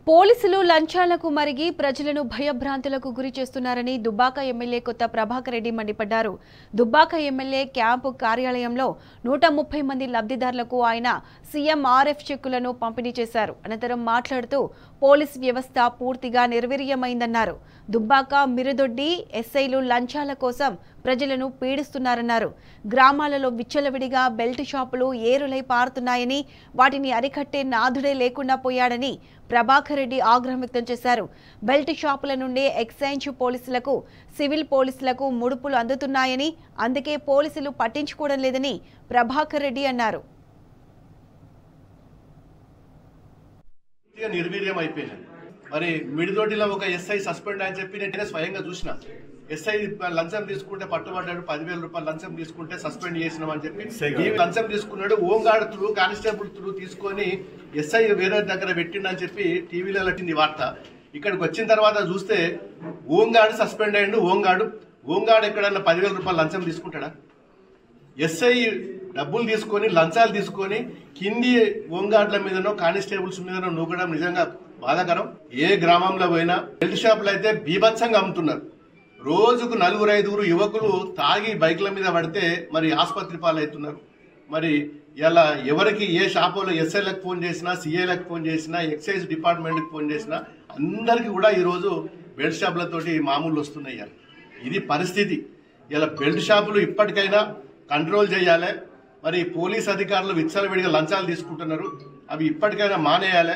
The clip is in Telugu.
పోలీసులు లంచాలకు మరిగి ప్రజలను భయభ్రాంతులకు గురి చేస్తున్నారని దుబ్బాక ఎమ్మెల్యే కొత్త ప్రభాకర్ రెడ్డి మండిపడ్డారు. దుబ్బాక ఎమ్మెల్యే క్యాంపు కార్యాలయంలో 130 మంది లబ్ధిదారులకు ఆయన సీఎంఆర్ఎఫ్ చెక్కులను పంపిణీ చేశారు. అనంతరం మాట్లాడుతూ పోలీస్ వ్యవస్థ పూర్తిగా నిర్వీర్యమైందన్నారు. దుబ్బాక మిరుదొడ్డి ఎస్ఐలు లంచాల కోసం ప్రజలను పీడిస్తున్నారన్నారు. గ్రామాలలో విచ్చలవిడిగా బెల్ట్ షాపులు ఏరులై పారుతున్నాయని, వాటిని అరికట్టే నాథుడే లేకుండా పోయాడని ప్రభాకర్ రెడ్డి ఆగ్రహం వ్యక్తం చేశారు. బెల్ట్ షాపుల నుండి ఎక్సైజ్ పోలీసులకు, సివిల్ పోలీసులకు ముడుపులు అందుతున్నాయని, అందుకే పోలీసులు పట్టించుకోవడం లేదని ప్రభాకర్ రెడ్డి అన్నారు. మరి మిడిదొడ్డిలో ఒక ఎస్ఐ సస్పెండ్ అని చెప్పి నేను స్వయంగా చూసిన. ఎస్ఐ లంచం తీసుకుంటే పట్టుబడ్డాడు, 10,000 రూపాయలు లంచం తీసుకుంటే సస్పెండ్ చేసినాం అని చెప్పి లంచం తీసుకున్నాడు. హోంగార్డ్ త్రూ, కానిస్టేబుల్ త్రూ తీసుకొని ఎస్ఐ వేరే దగ్గర పెట్టిండని చెప్పి టీవీలో వచ్చింది వార్త. ఇక్కడికి వచ్చిన తర్వాత చూస్తే హోంగార్డ్ సస్పెండ్ అయ్యిండు. హోంగార్డ్ ఎక్కడన్నా 10,000 రూపాయలు లంచం తీసుకుంటాడా? ఎస్ఐ డబ్బులు తీసుకొని, లంచాలు తీసుకొని కింది హోంగార్డ్ల మీదనో కానిస్టేబుల్స్ మీదనో నూకడం నిజంగా బాధాకరం. ఏ గ్రామంలో పోయినా బెల్ట్ షాపులు అయితే బీభత్సంగా అమ్ముతున్నారు. రోజుకు 4-5 యువకులు తాగి బైక్ల మీద పడితే మరి ఆసుపత్రి పాలవుతున్నారు. మరి ఇలా ఎవరికి ఏ షాపులో ఎస్ఐలకు ఫోన్ చేసినా, సిఐలకు ఫోన్ చేసినా, ఎక్సైజ్ డిపార్ట్మెంట్కి ఫోన్ చేసినా అందరికీ కూడా ఈరోజు బెల్ట్ షాపులతోటి మామూలు వస్తున్నాయి. ఇది పరిస్థితి. ఇలా బెల్ట్ షాపులు ఇప్పటికైనా కంట్రోల్ చేయాలి. మరి పోలీస్ అధికారులు విచ్చలవిడిగా లంచాలు తీసుకుంటున్నారు, అవి ఇప్పటికైనా మానేయాలి.